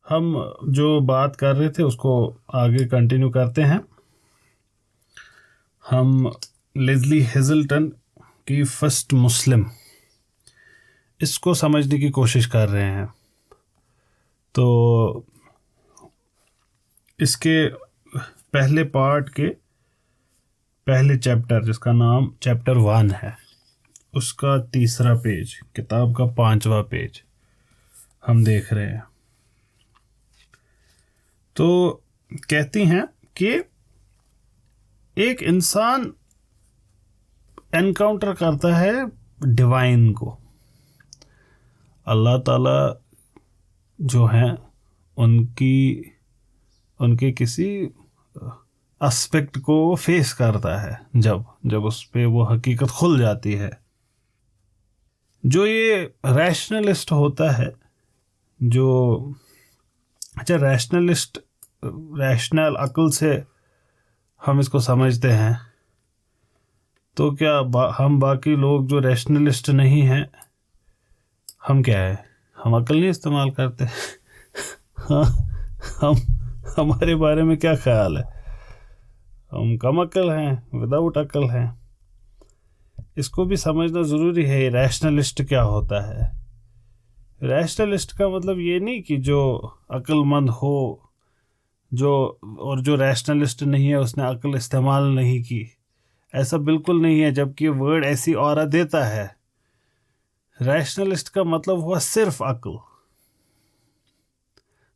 हम जो बात कर रहे थे उसको आगे कंटिन्यू करते हैं। हम लेज़ली हेज़ल्टन की फर्स्ट मुस्लिम इसको समझने की कोशिश कर रहे हैं। तो इसके पहले पार्ट के पहले चैप्टर, जिसका नाम चैप्टर 1 है, उसका तीसरा पेज, किताब का 5वां पेज हम देख रहे हैं। तो कहती हैं कि एक इंसान एनकाउंटर करता है डिवाइन को, अल्लाह ताला जो हैं उनके किसी एस्पेक्ट को फेस करता है जब उस पे वो हकीकत खुल जाती है। जो ये रैशनलिस्ट होता है, जो अच्छा रैशनल अक्ल से हम इसको समझते हैं, तो क्या हम बाकी लोग जो रैशनलिस्ट नहीं हैं, हम क्या है? हम अक्ल नहीं इस्तेमाल करते। हाँ, हम हमारे बारे में क्या ख्याल है? हम कम अक्ल हैं, विदाउट अक्ल हैं। इसको भी समझना ज़रूरी है। रैशनलिस्ट क्या होता है? रैशनलिस्ट का मतलब ये नहीं कि जो अक्लमंद हो, जो रैशनलिस्ट नहीं है उसने अक्ल इस्तेमाल नहीं की, ऐसा बिल्कुल नहीं है। जबकि वर्ड ऐसी ऑरा देता है। रैशनलिस्ट का मतलब हुआ सिर्फ अक्ल।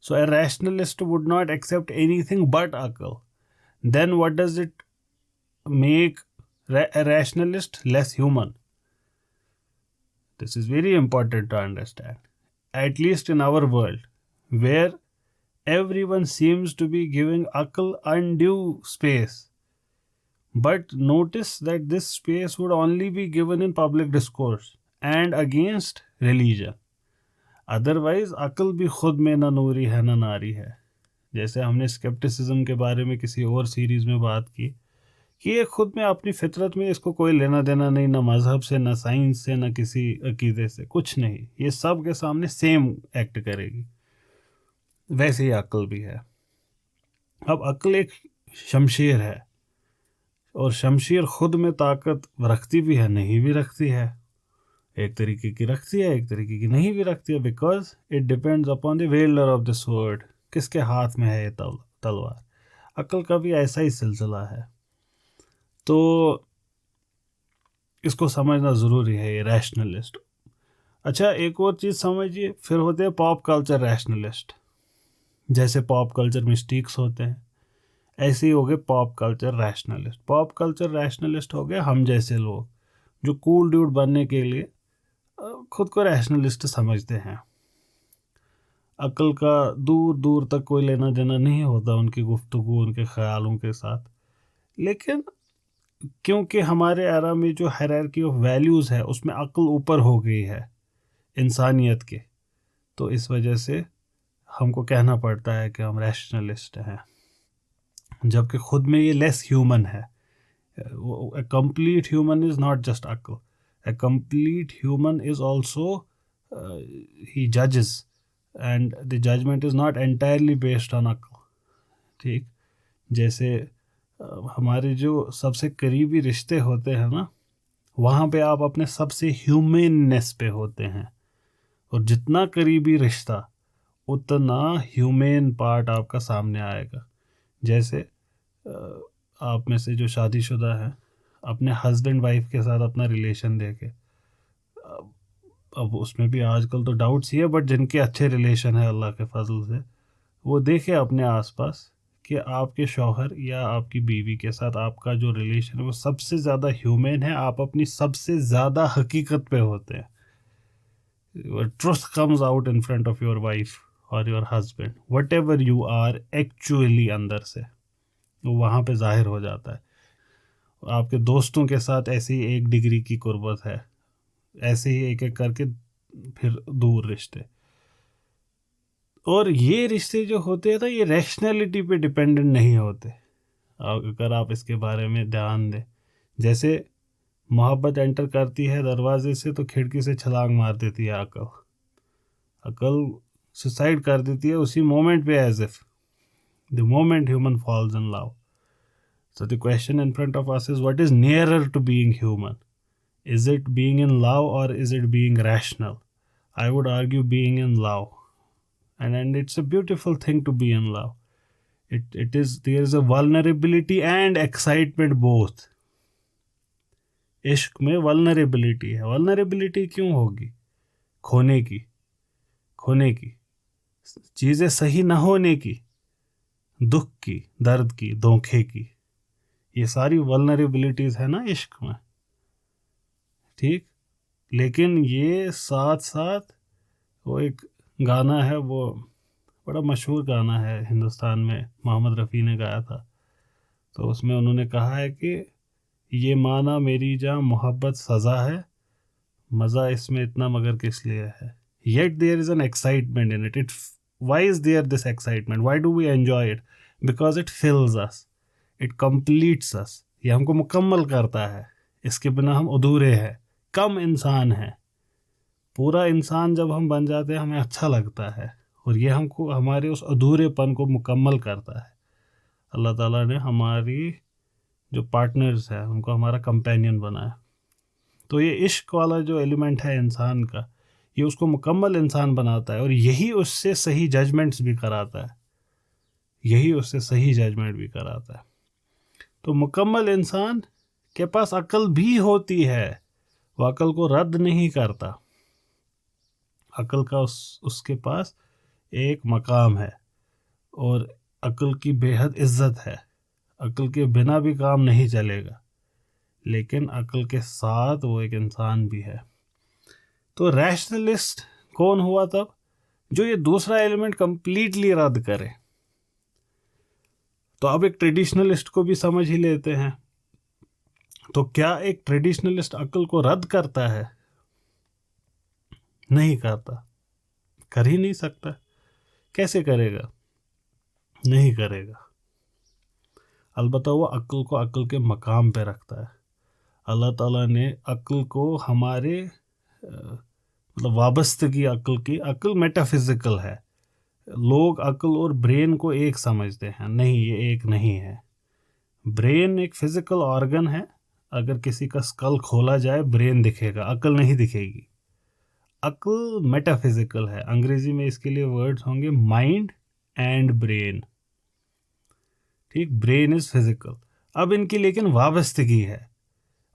So a rationalist would not accept anything but akal. Then what does it make a rationalist less human? This is very important to understand. At least in our world, where everyone seems to be giving akal undue space. But notice that this space would only be given in public discourse and against religion. Otherwise अक्ल भी खुद में ना नूरी है ना नारी है। जैसे हमने स्केप्टिसिज्म के बारे में किसी और सीरीज में बात की कि ये खुद में अपनी फितरत में, इसको कोई लेना देना नहीं, ना मज़हब से, ना साइंस से, ना किसी अकीदे से, कुछ नहीं। ये सब के सामने सेम एक्ट करेगी। वैसे ही अक्ल भी है। अब अक्ल एक शमशीर है, और शमशीर खुद में ताकत रखती भी है, नहीं भी रखती है। एक तरीके की रखती है, एक तरीके की नहीं भी रखती है, because it depends upon the welder of the sword. किसके हाथ में है ये तलवार? अक्ल का भी ऐसा ही सिलसिला है। तो इसको समझना ज़रूरी है, ये रैशनलिस्ट। अच्छा, एक और चीज़ समझिए, फिर होते हैं पॉप कल्चर रैशनलिस्ट। जैसे पॉप कल्चर मिस्टीक्स होते हैं, ऐसे ही हो गए pop culture rationalist. Pop culture rationalist हो गए हम जैसे लोग, जो कूल ड्यूड बनने के लिए खुद को रैशनलिस्ट समझते हैं। अक्ल का दूर दूर तक कोई लेना देना नहीं होता उनकी गुफ्तगू, उनके ख्यालों के साथ। लेकिन क्योंकि हमारे एरा में जो हायरार्की ऑफ वैल्यूज़ है, उसमें अक्ल ऊपर हो गई है इंसानियत के, तो इस वजह से हमको कहना पड़ता है कि हम रैशनलिस्ट हैं, जबकि खुद में ये लेस ह्यूमन है। A complete human is not just akal. A complete human is also he judges, and the judgment is not entirely based on akal. ठीक, जैसे हमारे जो सबसे करीबी रिश्ते होते हैं ना, वहाँ पे आप अपने सबसे ह्यूमननेस पे होते हैं, और जितना करीबी रिश्ता उतना ह्यूमन पार्ट आपका सामने आएगा। जैसे आप में से जो शादीशुदा हैं, अपने हस्बैंड वाइफ के साथ अपना रिलेशन देखे, अब उसमें भी आजकल तो डाउट्स ही है, बट जिनके अच्छे रिलेशन है अल्लाह के फजल से, वो देखे अपने आसपास कि आपके शौहर या आपकी बीवी के साथ आपका जो रिलेशन है वो सबसे ज़्यादा ह्यूमन है। आप अपनी सबसे ज़्यादा हकीकत पे होते हैं। Truth comes out in front of your wife or your husband, whatever you are actually अंदर से, वो वहाँ पे जाहिर हो जाता है। आपके दोस्तों के साथ ऐसे ही 1 डिग्री की कुर्बत है, ऐसे ही एक एक करके फिर दूर रिश्ते। और ये रिश्ते जो होते हैं ना, ये रैशनैलिटी पे डिपेंडेंट नहीं होते। अगर आप इसके बारे में ध्यान दें, जैसे मोहब्बत एंटर करती है दरवाजे से, तो खिड़की से छलांग मार देती है अकल। अकल सुसाइड कर देती है उसी मोमेंट पे, as if the moment human falls in love. So the question in front of us is, what is nearer to being human? Is it being in love or is it being rational? I would argue being in love. And it's a beautiful thing to be in love. There is a vulnerability and excitement both. इश्क में vulnerability है. vulnerability क्यों होगी? खोने की, चीज़ें सही न होने की, दुख की, दर्द की, धोखे की, ये सारी वल्नरेबिलिटीज है ना इश्क में. ठीक, लेकिन ये साथ साथ वो एक गाना है, वो बड़ा मशहूर गाना है हिंदुस्तान में, मोहम्मद रफ़ी ने गाया था. तो उसमें उन्होंने कहा है कि ये माना मेरी जान मोहब्बत सज़ा है, मज़ा इसमें इतना मगर किस लिए है. Yet there is an excitement in it. Why is there this excitement? Why do we enjoy it? Because it fills us, it completes us. ये हमको मुकम्मल करता है. इसके बिना हम अधूरे हैं, कम इंसान हैं. पूरा इंसान जब हम बन जाते हैं हमें अच्छा लगता है, और ये हमको हमारे उस अधूरेपन को मुकम्मल करता है. अल्लाह ताला ने हमारी जो पार्टनर्स हैं उनको हमारा कंपेनियन बनाया. तो ये इश्क वाला जो एलिमेंट है इंसान का, ये उसको मुकम्मल इंसान बनाता है, और यही उससे सही जजमेंट्स भी कराता है. तो मुकम्मल इंसान के पास अक्ल भी होती है, वो अक्ल को रद्द नहीं करता. अक्ल का उसके पास एक मकाम है, और अक्ल की बेहद इज्जत है. अक्ल के बिना भी काम नहीं चलेगा, लेकिन अक्ल के साथ वो एक इंसान भी है. तो रैशनलिस्ट कौन हुआ तब? जो ये दूसरा एलिमेंट कंप्लीटली रद्द करे. तो अब एक ट्रेडिशनलिस्ट को भी समझ ही लेते हैं. तो क्या एक ट्रेडिशनलिस्ट अक्ल को रद्द करता है? नहीं करता, कर ही नहीं सकता. कैसे करेगा? नहीं करेगा. अलबत्ता वो अक्ल को अक्ल के मकाम पे रखता है. अल्लाह ताला ने अक्ल को हमारे मतलब वाबस्तगी अक्ल मेटाफिजिकल है. लोग अक्ल और ब्रेन को एक समझते हैं. नहीं, ये एक नहीं है. ब्रेन एक फिजिकल ऑर्गन है. अगर किसी का स्कल खोला जाए ब्रेन दिखेगा, अक्ल नहीं दिखेगी. अक्ल मेटाफिजिकल है. अंग्रेजी में इसके लिए वर्ड्स होंगे माइंड एंड ब्रेन. ठीक, ब्रेन इज फिजिकल. अब इनकी लेकिन वाबस्तगी है.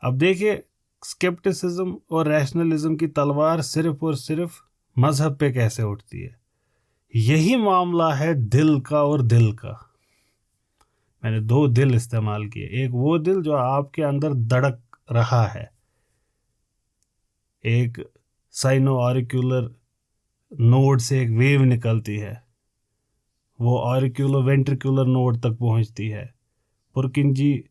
अब देखिए, स्केप्टिसिज्म और रैशनलिज्म की तलवार सिर्फ और सिर्फ मजहब पे कैसे उठती है. यही मामला है दिल का और दिल का. मैंने दो दिल इस्तेमाल किए. एक वो दिल जो आपके अंदर धड़क रहा है, एक साइनो ऑरिक्यूलर नोड से एक वेव निकलती है, वो ऑरिक्यूलर वेंट्रिकुलर नोड तक पहुंचती है, पुरकिंजी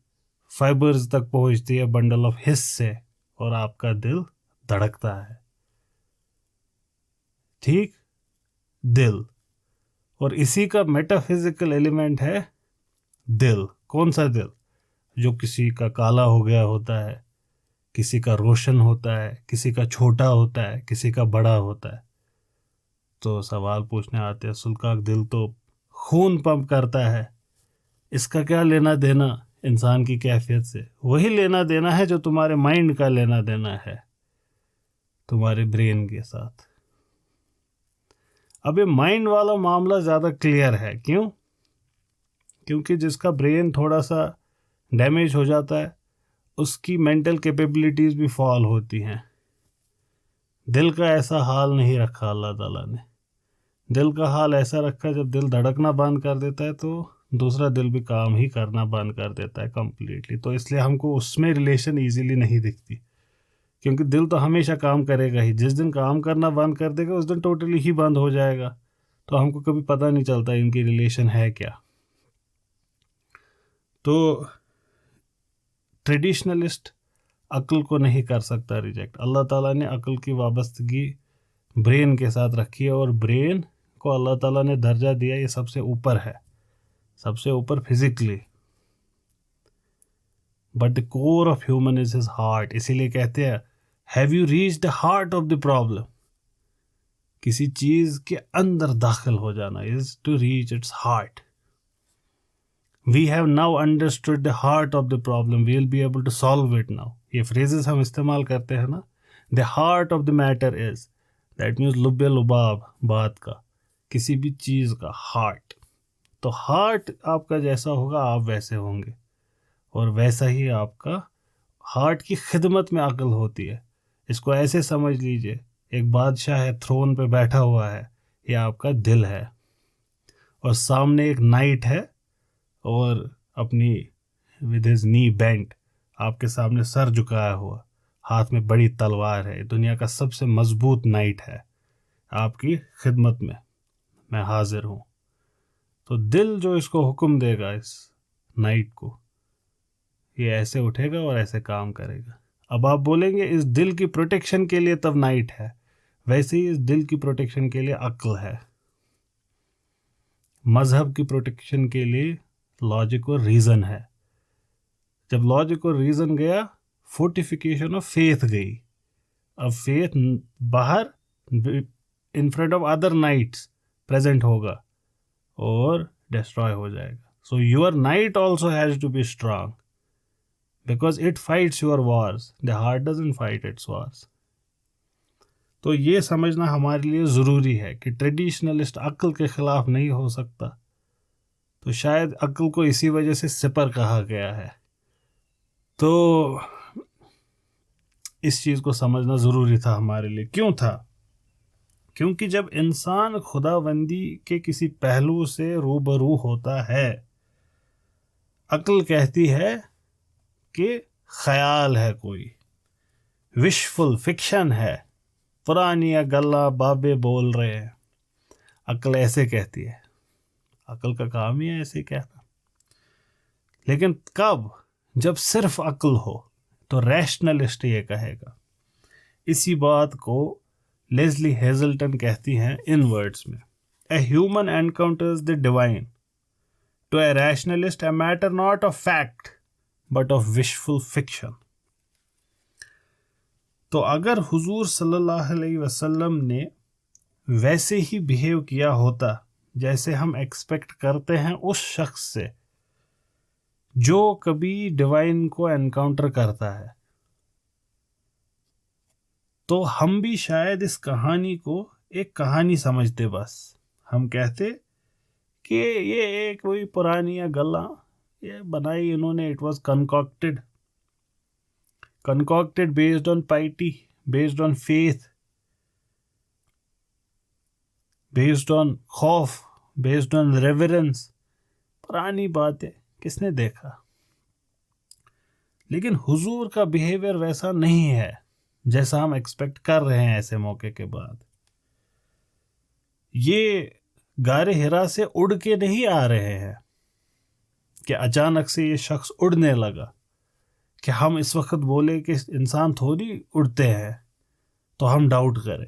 फाइबर्स तक पहुंचती है बंडल ऑफ हिस से, और आपका दिल धड़कता है. ठीक, दिल. और इसी का मेटाफिजिकल एलिमेंट है दिल. कौन सा दिल? जो किसी का काला हो गया होता है, किसी का रोशन होता है, किसी का छोटा होता है, किसी का बड़ा होता है. तो सवाल पूछने आते हैं, सुल्का दिल तो खून पंप करता है, इसका क्या लेना देना इंसान की कैफियत से? वही लेना देना है जो तुम्हारे माइंड का लेना देना है, तुम्हारे ब्रेन के साथ. अब ये माइंड वाला मामला ज़्यादा क्लियर है. क्यों? क्योंकि जिसका ब्रेन थोड़ा सा डैमेज हो जाता है, उसकी मेंटल कैपेबिलिटीज़ भी फॉल होती हैं. दिल का ऐसा हाल नहीं रखा अल्लाह ताला ने. दिल का हाल ऐसा रखा, जब दिल धड़कना बंद कर देता है तो दूसरा दिल भी काम ही करना बंद कर देता है कम्प्लीटली. तो इसलिए हमको उसमें रिलेशन ईजीली नहीं दिखती, क्योंकि दिल तो हमेशा काम करेगा ही. जिस दिन काम करना बंद कर देगा उस दिन टोटली ही बंद हो जाएगा. तो हमको कभी पता नहीं चलता इनकी रिलेशन है क्या. तो ट्रेडिशनलिस्ट अक्ल को नहीं कर सकता रिजेक्ट. अल्लाह ताला ने अक्ल की वाबस्तगी ब्रेन के साथ रखी है, और ब्रेन को अल्लाह ताला ने दर्जा दिया ये सबसे ऊपर है, सबसे ऊपर physically. But the core of human is his heart. इसीलिए कहते हैं, have you reached the heart of the problem? किसी चीज के अंदर दाखिल हो जाना, is to reach its heart. We have now understood the heart of the problem, we will be able to solve it now. ये फ्रेजेस हम इस्तेमाल करते हैं ना, the heart of the matter is, that means लुब्बे लुबाब बात का, किसी भी चीज का हार्ट. तो हार्ट आपका जैसा होगा आप वैसे होंगे, और वैसा ही आपका हार्ट की खिदमत में अक्ल होती है. इसको ऐसे समझ लीजिए, एक बादशाह है, थ्रोन पे बैठा हुआ है, ये आपका दिल है, और सामने एक नाइट है और अपनी विद हिज नी बेंट आपके सामने सर झुकाया हुआ, हाथ में बड़ी तलवार है, दुनिया का सबसे मजबूत नाइट है, आपकी खिदमत में मैं हाजिर हूँ. तो दिल जो इसको हुक्म देगा इस नाइट को, ये ऐसे उठेगा और ऐसे काम करेगा. अब आप बोलेंगे इस दिल की प्रोटेक्शन के लिए तब नाइट है, वैसे ही इस दिल की प्रोटेक्शन के लिए अक्ल है. मजहब की प्रोटेक्शन के लिए लॉजिक और रीज़न है. जब लॉजिक और रीज़न गया, फोर्टिफिकेशन ऑफ फेथ गई. अब फेथ बाहर in front of other knights present होगा और डिस्ट्रॉय हो जाएगा. So your knight also has to be strong because it fights your wars, the heart doesn't fight its wars. तो ये समझना हमारे लिए ज़रूरी है कि ट्रेडिशनलिस्ट अक्ल के ख़िलाफ़ नहीं हो सकता. तो शायद अक्ल को इसी वजह से सिपर कहा गया है. तो इस चीज़ को समझना ज़रूरी था हमारे लिए. क्यों था? क्योंकि जब इंसान खुदाबंदी के किसी पहलू से रूबरू होता है, अक्ल कहती है कि ख्याल है, कोई विशफुल फिक्शन है, पुरानी गल्ला बाबे बोल रहे हैं. अक्ल ऐसे कहती है, अक्ल का काम ही है ऐसे कहना. लेकिन कब? जब सिर्फ अक्ल हो तो रैशनलिस्ट ये कहेगा. इसी बात को लेस्ली हेजल्टन कहती हैं इन वर्ड्स में, a human encounters the divine, to a rationalist a matter not of fact but of wishful fiction. तो अगर हुजूर सल्लल्लाहु अलैहि वसल्लम ने वैसे ही बिहेव किया होता जैसे हम एक्सपेक्ट करते हैं उस शख्स से जो कभी डिवाइन को एनकाउंटर करता है, तो हम भी शायद इस कहानी को एक कहानी समझते. बस हम कहते कि ये कोई पुरानी गल्ला ये बनाई इन्होंने, it was concocted based on piety, based on faith, based on खौफ, based on reverence. पुरानी बात है, किसने देखा. लेकिन हुजूर का बिहेवियर वैसा नहीं है जैसा हम एक्सपेक्ट कर रहे हैं. ऐसे मौके के बाद ये गारे हिरा से उड़ के नहीं आ रहे हैं कि अचानक से ये शख्स उड़ने लगा, कि हम इस वक्त बोले कि इंसान थोड़ी उड़ते हैं तो हम डाउट करें.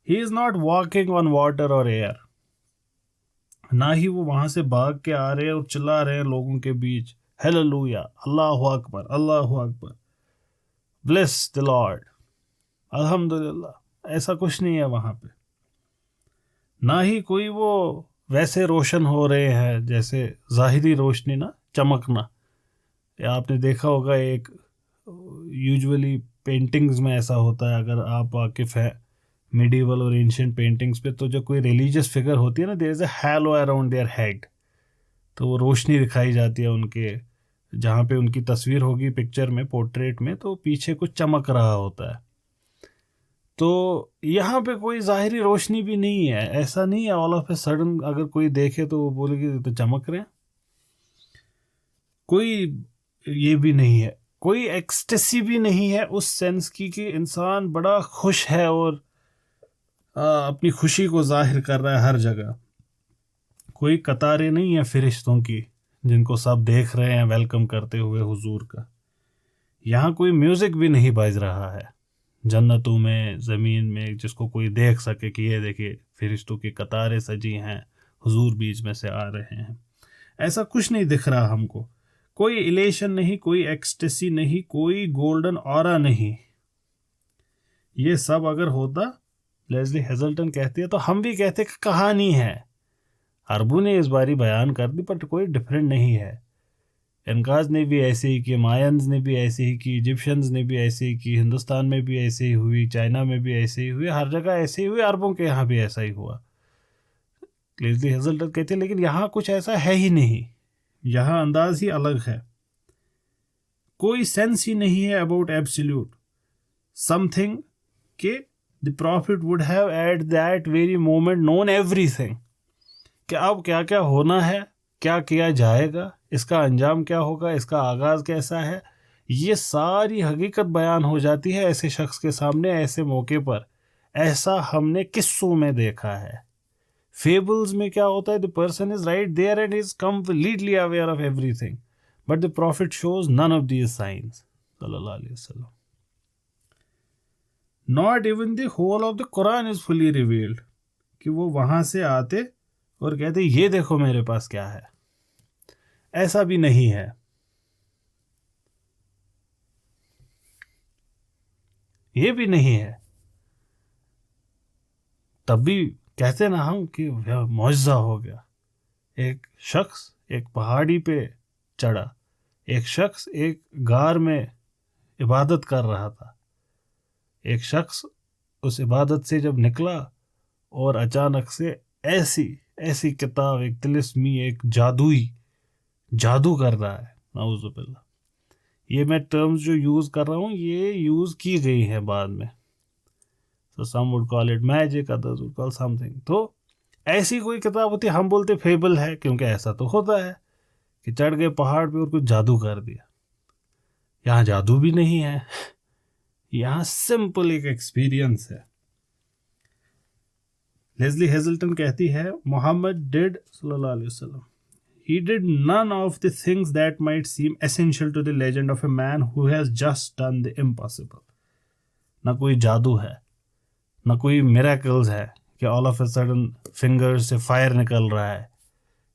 He is not walking on water और एयर. ना ही वो वहाँ से भाग के आ रहे हैं और चिल्ला रहे हैं लोगों के बीच, हालेलुया, अल्लाहु अकबर, अल्लाहु अकबर, ब्लेस द लॉर्ड, अल्हम्दुलिल्लाह. ऐसा कुछ नहीं है वहाँ पे. ना ही कोई वो वैसे रोशन हो रहे हैं जैसे ज़ाहिरी रोशनी ना, चमकना. या आपने देखा होगा एक यूजुअली पेंटिंग्स में ऐसा होता है, अगर आप वाकिफ़ है मिडीवल और एंशिएंट पेंटिंग्स पे, तो जो कोई रिलीजियस फिगर होती है ना, there is a halo around their head. तो वो रोशनी दिखाई जाती है उनके, जहाँ पे उनकी तस्वीर होगी पिक्चर में, पोर्ट्रेट में, तो पीछे कुछ चमक रहा होता है. तो यहाँ पे कोई ज़ाहिरी रोशनी भी नहीं है. ऐसा नहीं है ऑल ऑफ ए सडन अगर कोई देखे तो वो बोलेगी तो चमक रहे हैं. कोई ये भी नहीं है, कोई एक्सटेसी भी नहीं है उस सेंस की कि इंसान बड़ा खुश है और अपनी खुशी को जाहिर कर रहा है हर जगह. कोई कतारें नहीं है फरिश्तों की जिनको सब देख रहे हैं वेलकम करते हुए हुजूर का. यहाँ कोई म्यूज़िक भी नहीं बज रहा है जन्नतों में, ज़मीन में, जिसको कोई देख सके कि ये देखिए फरिश्तों की कतारें सजी हैं, हुजूर बीच में से आ रहे हैं. ऐसा कुछ नहीं दिख रहा हमको. कोई इलेशन नहीं, कोई एक्सटेसी नहीं, कोई गोल्डन ऑरा नहीं. ये सब अगर होता लेस्ली हेजल्टन कहती है, तो हम भी कहते कि कहानी है। अरबू ने इस बारी बयान कर दी, पर कोई डिफरेंट नहीं है। इनकाज ने भी ऐसे ही किए, मायंस ने भी ऐसे ही की, इजिप्शियंस ने भी ऐसे ही की, हिंदुस्तान में भी ऐसे ही हुई, चाइना में भी ऐसे ही हुई, हर जगह ऐसे ही हुई, अरबों के यहाँ भी ऐसा ही हुआ। लेस्ली हेजल्टन कहते हैं लेकिन यहाँ कुछ ऐसा है ही नहीं, यहाँ अंदाज ही अलग है, कोई सेंस ही नहीं है अबाउट एब्सोल्यूट समथिंग के the profit would have at that very moment known everything, कि अब क्या क्या होना है, क्या किया जाएगा, इसका अंजाम क्या होगा, इसका आगाज कैसा है, ये सारी हकीकत बयान हो जाती है ऐसे शख्स के सामने, ऐसे मौके पर। ऐसा हमने किस्सों में देखा है। फेबल्स में क्या होता है, the person is right there and is completely aware of everything, but the prophet shows none of these signs सल्लल्लाहु अलैहि वसल्लम। Not even the whole of the Quran is fully revealed, कि वो वहां से आते और कहते ये देखो मेरे पास क्या है, ऐसा भी नहीं है। ये भी नहीं है, तब भी कहते ना हम कि मौजज़ा हो गया। एक शख्स एक पहाड़ी पे चढ़ा, एक शख्स एक गार में इबादत कर रहा था, एक शख्स उस इबादत से जब निकला और अचानक से ऐसी ऐसी किताब, एक तिलिस्मी, एक जादू कर रहा है, नाउज़ुबिल्लाह। ये मैं टर्म्स जो यूज़ कर रहा हूँ ये यूज़ की गई हैं बाद में, so some would call it magic, others would call something। तो ऐसी कोई किताब होती है, हम बोलते फेबल है, क्योंकि ऐसा तो होता है कि चढ़ गए पहाड़ पे और कुछ जादू कर दिया। यहाँ जादू भी नहीं है, यहाँ सिंपल एक एक्सपीरियंस है। लेस्ली हेजल्टन कहती है, मोहम्मद डिड सल्लल्लाहु अलैहि वसल्लम, he did none of the things that might seem essential to the legend of a man who has just done the impossible। ना कोई जादू है, ना कोई मिरेकल्स है कि all of a sudden finger से फायर निकल रहा है,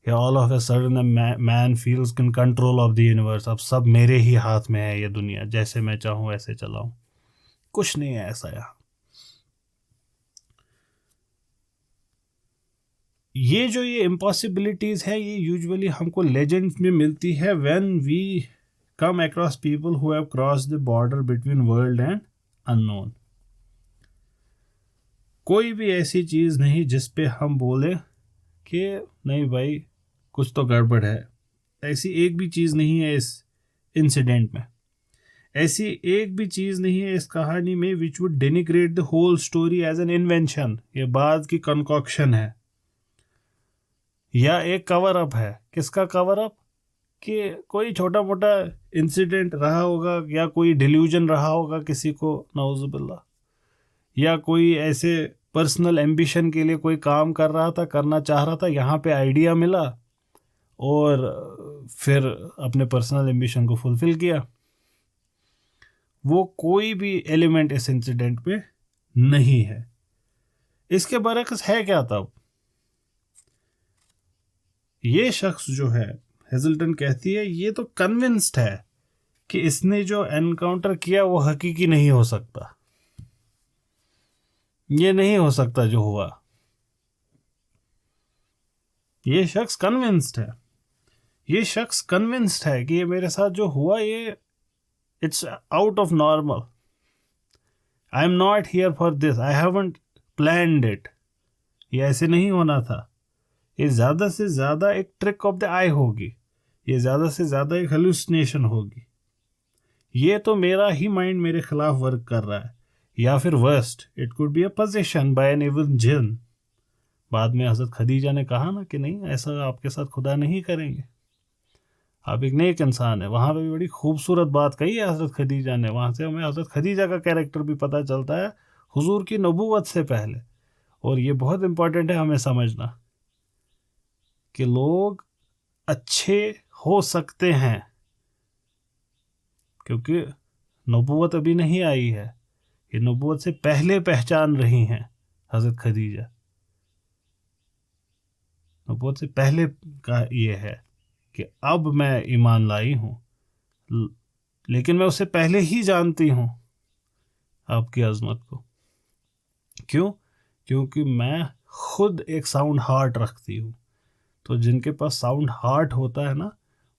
या all of a sudden man feels in control of the universe, अब सब मेरे ही हाथ में है, ये दुनिया जैसे मैं चाहूँ वैसे चलाऊं। कुछ नहीं है ऐसा यहाँ। ये जो ये इम्पॉसिबिलिटीज है ये यूजुअली हमको लेजेंड्स में मिलती है when we come across people who have cross the border between world and unknown. कोई भी ऐसी चीज़ नहीं जिस पे हम बोले कि नहीं भाई कुछ तो गड़बड़ है, ऐसी एक भी चीज़ नहीं है इस इंसिडेंट में, ऐसी एक भी चीज़ नहीं है इस कहानी में which would denigrate the whole story as an invention, ये बाद की कंकॉक्शन है या एक कवर अप है। किसका कवर अप? कि कोई छोटा मोटा इंसिडेंट रहा होगा या कोई डिल्यूजन रहा होगा किसी को, नाउज़ुबिल्लाह, या कोई ऐसे पर्सनल एम्बिशन के लिए कोई काम कर रहा था, करना चाह रहा था, यहाँ पे आइडिया मिला और फिर अपने पर्सनल एम्बिशन को फुलफिल किया। वो कोई भी एलिमेंट इस इंसिडेंट पे नहीं है। इसके बरक्स है क्या तब? ये शख्स जो है, हेजल्टन कहती है, ये तो कन्विंस्ड है कि इसने जो एनकाउंटर किया वो हकीकी नहीं हो सकता, ये नहीं हो सकता जो हुआ। ये शख्स कन्विंस्ड है, ये शख्स कन्विंस्ड है कि ये मेरे साथ जो हुआ ये it's out of normal, I am not here for this, I haven't planned it, ये ऐसे नहीं होना था, ये ज़्यादा से ज़्यादा एक ट्रिक ऑफ द आई होगी, ये ज़्यादा से ज़्यादा एक हेलुसिनेशन होगी, ये तो मेरा ही माइंड मेरे खिलाफ वर्क कर रहा है, या फिर worst it could be a possession by an evil jinn. बाद में हज़रत खदीजा ने कहा ना कि नहीं ऐसा आपके साथ खुदा नहीं करेंगे, आप एक नेक इंसान है। वहाँ पे भी बड़ी खूबसूरत बात कही है हज़रत खदीजा ने, वहाँ से हमें हज़रत खदीजा का कैरेक्टर भी पता चलता है हुजूर की नबूवत से पहले। और ये बहुत इम्पोर्टेंट है हमें समझना कि लोग अच्छे हो सकते हैं क्योंकि नबूवत अभी नहीं आई है, ये नबूवत से पहले पहचान रही हैं हज़रत खदीजा, नबूवत से पहले का ये है कि अब मैं ईमान लाई हूँ, लेकिन मैं उससे पहले ही जानती हूँ आपकी अज़मत को। क्यों? क्योंकि मैं खुद एक साउंड हार्ट रखती हूँ। तो जिनके पास साउंड हार्ट होता है ना,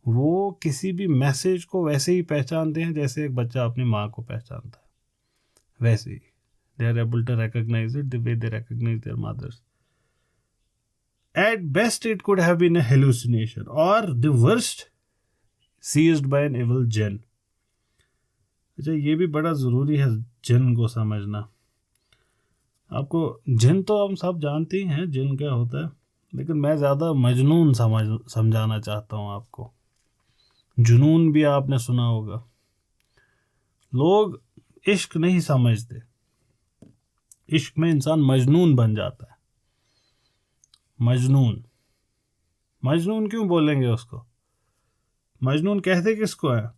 वो किसी भी मैसेज को वैसे ही पहचानते हैं जैसे एक बच्चा अपनी माँ को पहचानता है, वैसे ही they are able to recognize it the way they recognize their mothers. At best, it could have been a hallucination, or the worst, seized by an evil jinn. अच्छा, ये भी बड़ा ज़रूरी है जिन को समझना। आपको जिन तो हम सब जानते ही हैं जिन क्या होता है, लेकिन मैं ज़्यादा मजनून समझाना चाहता हूँ आपको। जुनून भी आपने सुना होगा। लोग इश्क नहीं समझते, इश्क में इंसान मजनून बन जाता है। मजनून, मजनून क्यों बोलेंगे उसको? मजनून कहते किसको है?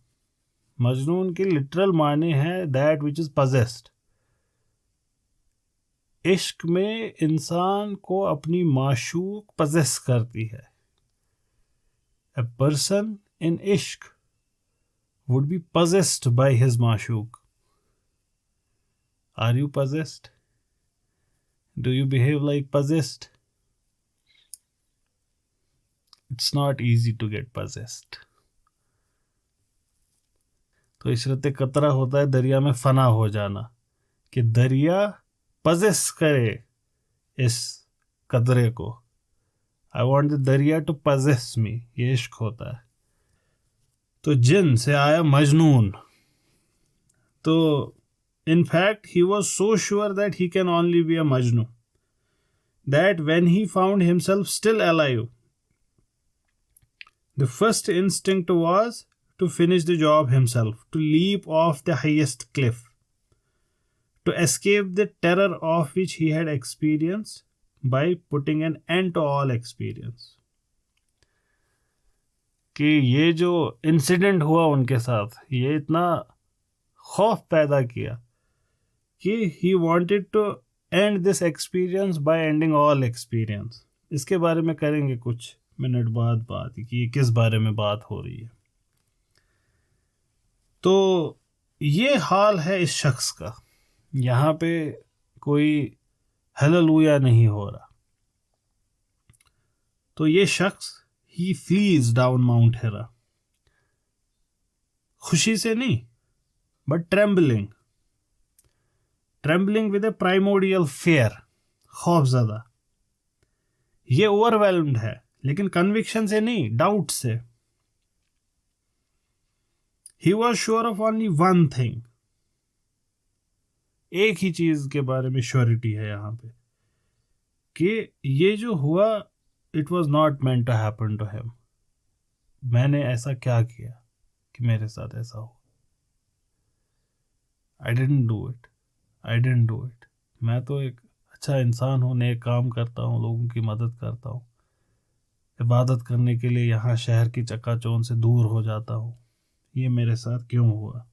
मजनून की लिटरल माने है दैट विच इज पजेस्ड। इश्क में इंसान को अपनी माशूक पजेस करती है। A person in ishq would be possessed by his माशूक। Are you possessed? Do you behave like possessed? It's not easy to get possessed. तो इशरत कतरा होता है दरिया में फना हो जाना, कि दरिया पजेस करे इस कतरे को। आई वॉन्ट द दरिया टू पजेस मी, ये इश्क होता है। तो जिन से आया मजनून। तो in fact he was so sure that he can only be a Majnun that when he found himself still alive, the first instinct was to finish the job himself, to leap off the highest cliff, to escape the terror of which he had experienced by putting an end to all experience. कि ये जो incident हुआ उनके साथ, ये इतना खौफ पैदा किया कि he wanted to end this experience by ending all experience. इसके बारे में करेंगे कुछ मिनट बाद बात कि ये किस बारे में बात हो रही है। तो ये हाल है इस शख्स का। यहाँ पे कोई हालेलुया नहीं हो रहा। तो ये शख्स he flees down Mount Hira, खुशी से नहीं, but trembling with a primordial fear, खौफज़दा। ये ओवरवेल्म्ड है, लेकिन कन्विक्शन से नहीं, डाउट से। He was sure of only one thing, एक ही चीज के बारे में श्योरिटी है यहाँ पे, कि ये जो हुआ it was not meant to happen to him. मैंने ऐसा क्या किया कि मेरे साथ ऐसा हो? I didn't do it. मैं तो एक अच्छा इंसान हूँ, नेक काम करता हूँ, लोगों की मदद करता हूँ, इबादत करने के लिए यहाँ शहर की चकाचौंध से दूर हो जाता हूँ। ये मेरे साथ क्यों हुआ?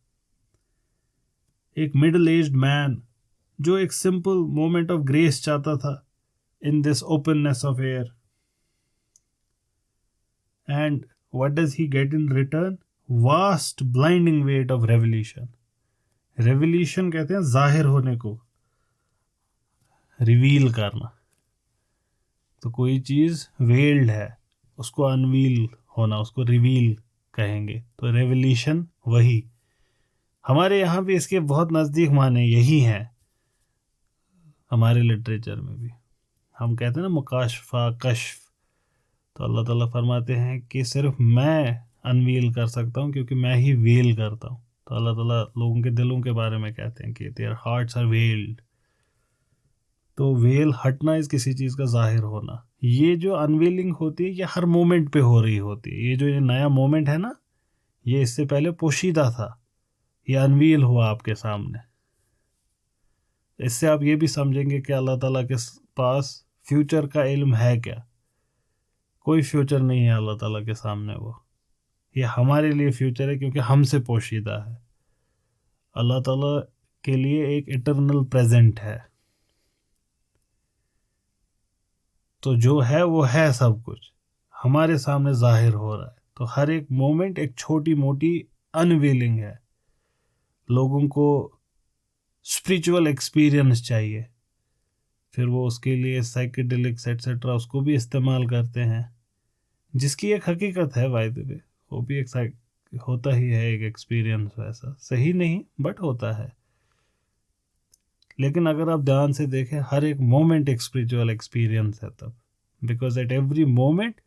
एक मिडिल एज्ड मैन जो एक सिंपल मोमेंट ऑफ ग्रेस चाहता था in this openness of air, and what does he get in return? Vast blinding weight of revolution. Revolution कहते हैं जाहिर होने को, रिवील करना। तो कोई चीज वेल्ड है, उसको अनवील होना, उसको रिवील कहेंगे। तो रेवल्यूशन वही। हमारे यहाँ भी इसके बहुत नज़दीक माने यही हैं। हमारे लिटरेचर में भी हम कहते हैं ना मुकाशफा, कश्फ। तो अल्लाह ताला फरमाते हैं कि सिर्फ मैं अनवील कर सकता हूँ, क्योंकि मैं ही वेल करता हूँ। तो अल्लाह ताला लोगों के दिलों के बारे में कहते हैं कि देयर हार्ट्स आर वेल्ड। तो वेल हटना इस किसी चीज़ का जाहिर होना। ये जो अनवीलिंग होती है, ये हर मोमेंट पे हो रही होती है। ये जो ये नया मोमेंट है ना, ये इससे पहले पोशीदा था, ये अनवील हुआ आपके सामने। इससे आप ये भी समझेंगे कि अल्लाह ताला के पास फ्यूचर का इल्म है क्या? कोई फ्यूचर नहीं है अल्लाह ताला के सामने। वो ये हमारे लिए फ्यूचर है, क्योंकि हमसे पोशीदा है। अल्लाह ताला के लिए एक इटर्नल प्रेजेंट है। तो जो है वो है, सब कुछ हमारे सामने जाहिर हो रहा है। तो हर एक मोमेंट एक छोटी मोटी अनवीलिंग है। लोगों को स्पिरिचुअल एक्सपीरियंस चाहिए, फिर वो उसके लिए साइकेडेलिक्स एट्सेट्रा उसको भी इस्तेमाल करते हैं, जिसकी एक हकीकत है बाय द वे, वो भी एक होता ही है एक एक्सपीरियंस वैसा, सही नहीं बट होता है। लेकिन अगर आप ध्यान से देखें, हर एक मोमेंट एक स्पिरिचुअल एक्सपीरियंस है तब, because at every moment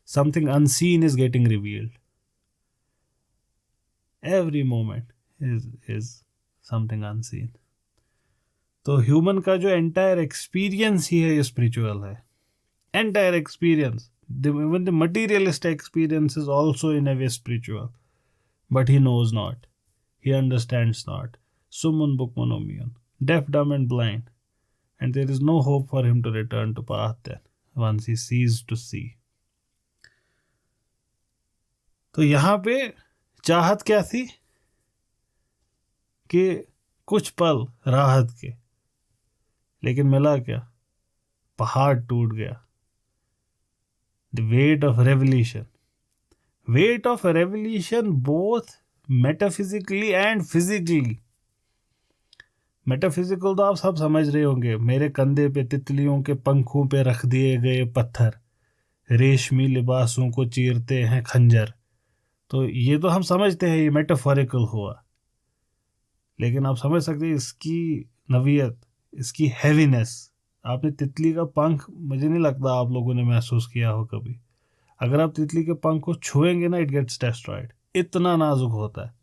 something unseen is getting revealed. Every moment is something unseen. तो ह्यूमन का जो एंटायर एक्सपीरियंस ही है ये स्पिरिचुअल है, entire experience. Even the materialist experience is also in a way spiritual, but he knows not, he understands not. Summun bukmun umyun, deaf, dumb and blind, and there is no hope for him to return to path then, once he ceases to see. तो यहाँ पे चाहत क्या थी कि कुछ पल राहत के, लेकिन मिला क्या? पहाड़ टूट गया। The weight of revelation. Weight of revelation both metaphysically and physically. Metaphysical तो आप सब समझ रहे होंगे, मेरे कंधे पे तितलियों के पंखों पे रख दिए गए पत्थर, रेशमी लिबासों को चीरते हैं खंजर। तो ये तो हम समझते हैं ये मेटाफोरिकल हुआ, लेकिन आप समझ सकते हैं इसकी नवियत, इसकी हैवीनेस। आपने तितली का पंख, मुझे नहीं लगता आप लोगों ने महसूस किया हो कभी। अगर आप तितली के पंख को छुएंगे ना, इट गेट्स डिस्ट्रॉयड। इतना नाजुक होता है,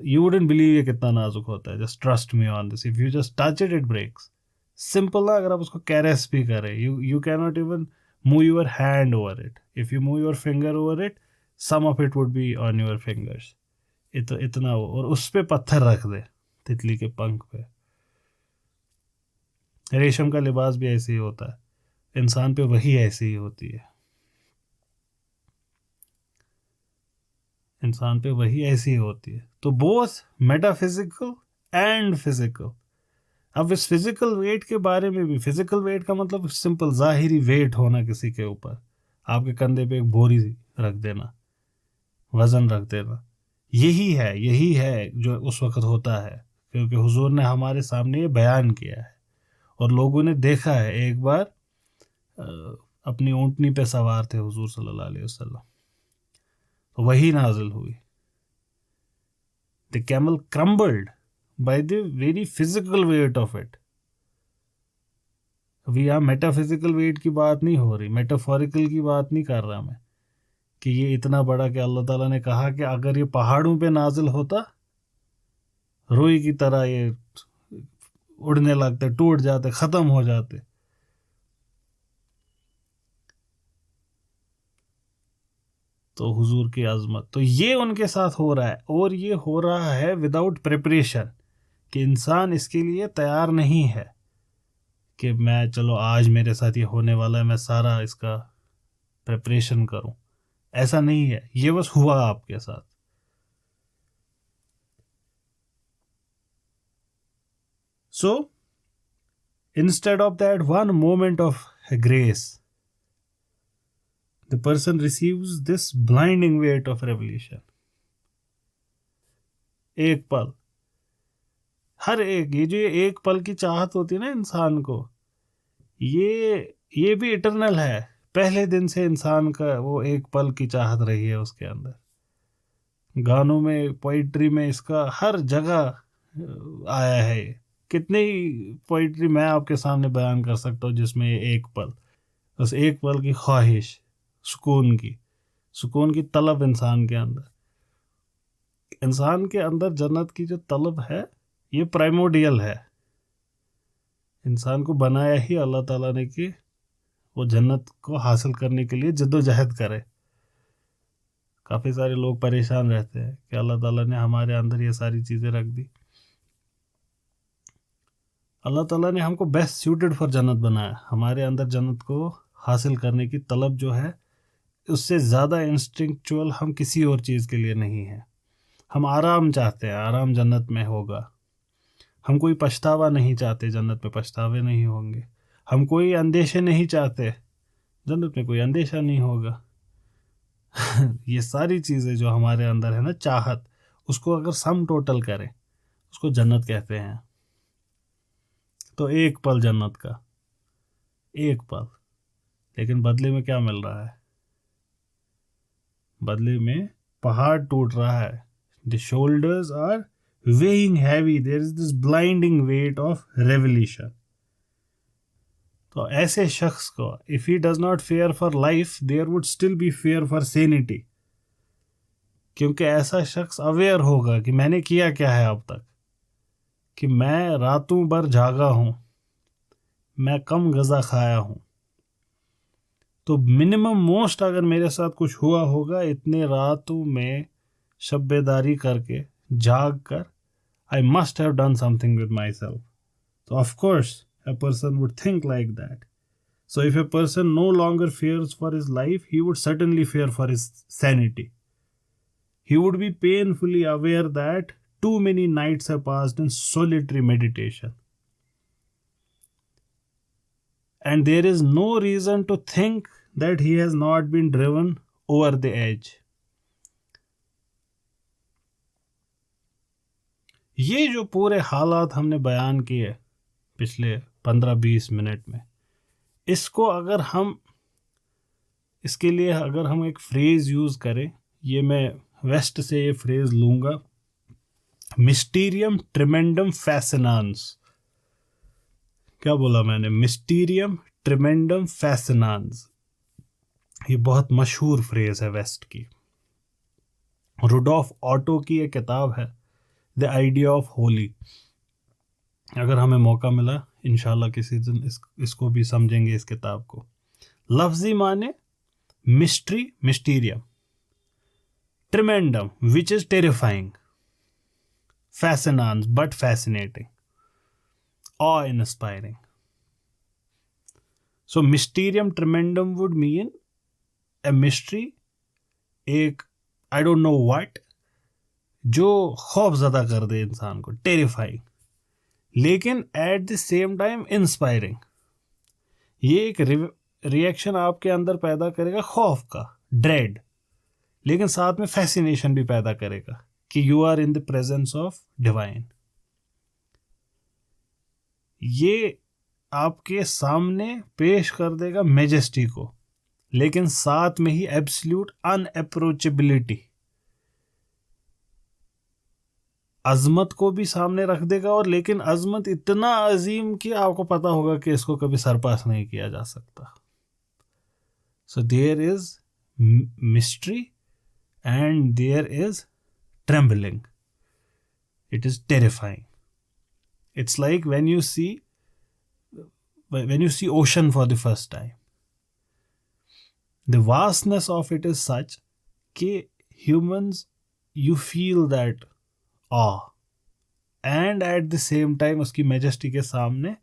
यू वुडंट बिलीव ये कितना नाजुक होता है। Just trust me on this, if you just touch it, it breaks. Simple ना, अगर आप उसको कैरेस भी करें, you can not even move your hand over it. If you move your finger over it, some of it would be on your fingers. इतना हो, और उस पे पत्थर रख दे तितली के पंख पे। रेशम का लिबास भी ऐसे ही होता है, इंसान पे वही ऐसी ही होती है, इंसान पे वही ऐसी ही होती है। तो बोथ मेटाफिजिकल एंड फिजिकल। अब इस फिजिकल वेट के बारे में भी, फिजिकल वेट का मतलब सिंपल ज़ाहिरी वेट होना किसी के ऊपर, आपके कंधे पे एक बोरी रख देना, वजन रख देना, यही है जो उस वक्त होता है, क्योंकि हुजूर ने हमारे सामने ये बयान किया है और लोगों ने देखा है। एक बार अपनी ऊँटनी पे सवार थे हुजूर सल्लल्लाहु अलैहि वसल्लम, तो वही नाजिल हुई। The camel crumbled by the very physical weight of it. अभी यहाँ मेटाफिजिकल वेट की बात नहीं हो रही, मेटाफोरिकल की बात नहीं कर रहा मैं, कि ये इतना बड़ा कि अल्लाह ताला ने कहा कि अगर ये पहाड़ों पे नाजिल होता, रुई की तरह ये उड़ने लगते, टूट जाते, ख़त्म हो जाते। तो हुजूर की अजमत, तो ये उनके साथ हो रहा है, और ये हो रहा है विदाउट प्रिपरेशन, कि इंसान इसके लिए तैयार नहीं है कि मैं, चलो आज मेरे साथ ये होने वाला है, मैं सारा इसका प्रिपरेशन करूं। ऐसा नहीं है, ये बस हुआ आपके साथ। So, instead of that one moment of grace, the person receives this blinding weight of revelation. एक पल, हर एक, ये जो एक पल की चाहत होती है ना इंसान को, ये भी इटरनल है। पहले दिन से इंसान का वो एक पल की चाहत रही है उसके अंदर। गानों में, पोइट्री में इसका हर जगह आया है। कितने ही पोइट्री मैं आपके सामने बयान कर सकता हूँ जिसमें एक पल, बस एक पल की ख्वाहिश, सुकून की तलब इंसान के अंदर जन्नत की जो तलब है, ये प्राइमोडियल है। इंसान को बनाया ही अल्लाह ताला ने कि वो जन्नत को हासिल करने के लिए जद्दोजहद करे। काफ़ी सारे लोग परेशान रहते हैं कि अल्लाह ताला ने हमारे अंदर ये सारी चीज़ें रख दी। अल्लाह ताला ने हमको बेस्ट सूटेड फॉर जन्नत बनाया। हमारे अंदर जन्नत को हासिल करने की तलब जो है, उससे ज़्यादा इंस्टिंक्चुअल हम किसी और चीज़ के लिए नहीं है। हम आराम चाहते हैं, आराम जन्नत में होगा। हम कोई पछतावा नहीं चाहते, जन्नत में पछतावे नहीं होंगे। हम कोई अंदेशे नहीं चाहते, जन्नत में कोई अंदेशा नहीं होगा। ये सारी चीज़ें जो हमारे अंदर है ना, चाहत, उसको अगर सम टोटल करें, उसको जन्नत कहते हैं। तो एक पल जन्नत का, एक पल, लेकिन बदले में क्या मिल रहा है? बदले में पहाड़ टूट रहा है. The shoulders are weighing heavy, there is this blinding weight of revelation. तो ऐसे शख्स को if he does not fear for life, there would still be fear for sanity. क्योंकि ऐसा शख्स अवेयर होगा कि मैंने किया क्या है अब तक, कि मैं रातों भर जागा हूं, मैं कम गज़ा खाया हूं, तो मिनिमम मोस्ट अगर मेरे साथ कुछ हुआ होगा इतने रातों में शब बेदारी करके जाग कर, I must have done something with myself. So of course a person would think like that. So if a person no longer fears for his life, he would certainly fear for his sanity. He would be painfully aware that too many nights have passed in solitary meditation. And there is no reason to think that he has not been driven over the edge. ये जो पूरे हालात हमने बयान किए पिछले 15-20 minute में, इसको अगर हम इसके लिए अगर हम एक फ्रेज़ यूज़ करें, ये मैं वेस्ट से ये फ्रेज़ लूँगा, मिस्टीरियम ट्रिमेंडम फैसिनांस. क्या बोला मैंने? मिस्टीरियम ट्रिमेंडम फैसिनांस. ये बहुत मशहूर फ्रेज़ है वेस्ट की. रुडोल्फ ऑटो की एक किताब है द आइडिया ऑफ होली. अगर हमें मौका मिला इंशाल्लाह किसी दिन इसको भी समझेंगे इस किताब को. लफ्जी माने mystery, mysterium, tremendum which is terrifying, fascinans but fascinating, awe inspiring. So mysterium tremendum would mean a mystery, एक आई डोंट नो व्हाट, जो खौफजदा कर दे इंसान को, टेरिफाइंग, लेकिन at the same time inspiring. ये एक रिएक्शन आपके अंदर पैदा करेगा खौफ का, ड्रेड, लेकिन साथ में फैसिनेशन भी पैदा करेगा कि you are in the presence of divine. ये आपके सामने पेश कर देगा मेजेस्टी को, लेकिन साथ में ही एब्सोल्यूट अनअप्रोचेबिलिटी, अजमत को भी सामने रख देगा, और लेकिन अजमत इतना अजीम कि आपको पता होगा कि इसको कभी सरपास नहीं किया जा सकता. So there is mystery and there is trembling. It is terrifying. It's like when you see ocean for the first time, the vastness of it is such कि humans, you feel that awe, and at the same time उसकी majesty के सामने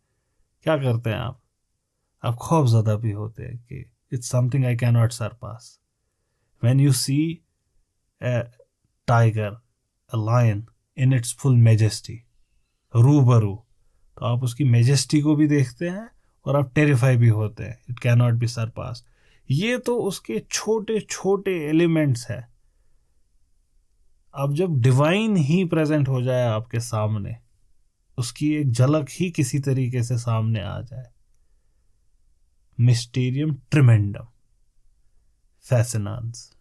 क्या करते हैं आप खौफजदा भी होते हैं कि it's something I cannot surpass. When you see a tiger, a lion in its full majesty, रूबरू, तो आप उसकी मेजेस्टी को भी देखते हैं और आप टेरिफाई भी होते हैं. It cannot be surpass. ये तो उसके छोटे छोटे एलिमेंट्स हैं. अब जब डिवाइन ही प्रेजेंट हो जाए आपके सामने, उसकी एक झलक ही किसी तरीके से सामने आ जाए, मिस्टीरियम ट्रिमेंडम फैसिनांस.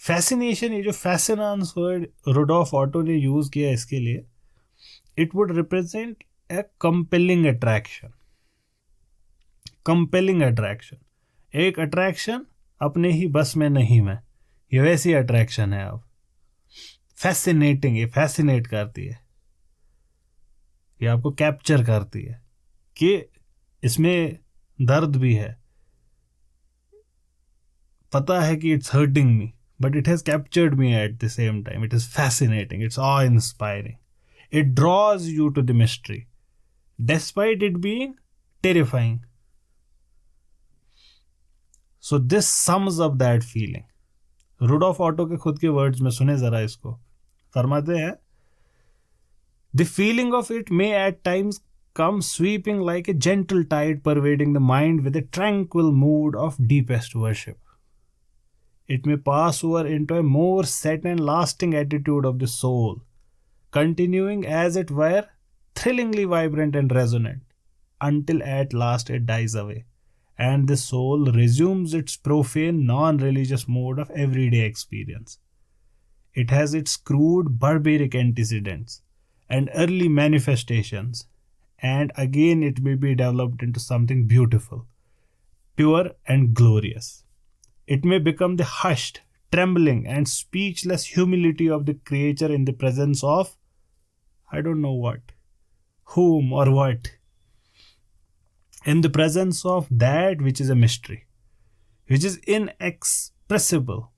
फैसिनेशन, ये जो फैसिनांस वर्ड रुडोल्फ ऑटो ने यूज किया इसके लिए, it would represent a compelling attraction. Compelling attraction, एक अट्रैक्शन अपने ही बस में नहीं मैं, ये वैसी अट्रैक्शन है. अब फैसिनेटिंग, ये फैसिनेट करती है, ये आपको कैप्चर करती है कि इसमें दर्द भी है, पता है कि it's hurting me, but it has captured me at the same time. It is fascinating. It's awe-inspiring. It draws you to the mystery, despite it being terrifying. So this sums up that feeling. Rudolf Otto के खुद के words में सुने जरा इसको. फरमाते हैं, The feeling of it may at times come sweeping like a gentle tide pervading the mind with a tranquil mood of deepest worship. It may pass over into a more set and lasting attitude of the soul, continuing as it were thrillingly vibrant and resonant, until at last it dies away, and the soul resumes its profane, non-religious mode of everyday experience. It has its crude, barbaric antecedents and early manifestations, and again it may be developed into something beautiful, pure and glorious. It may become the hushed, trembling and speechless humility of the creature in the presence of, I don't know what, whom or what, in the presence of that which is a mystery, which is inexpressible.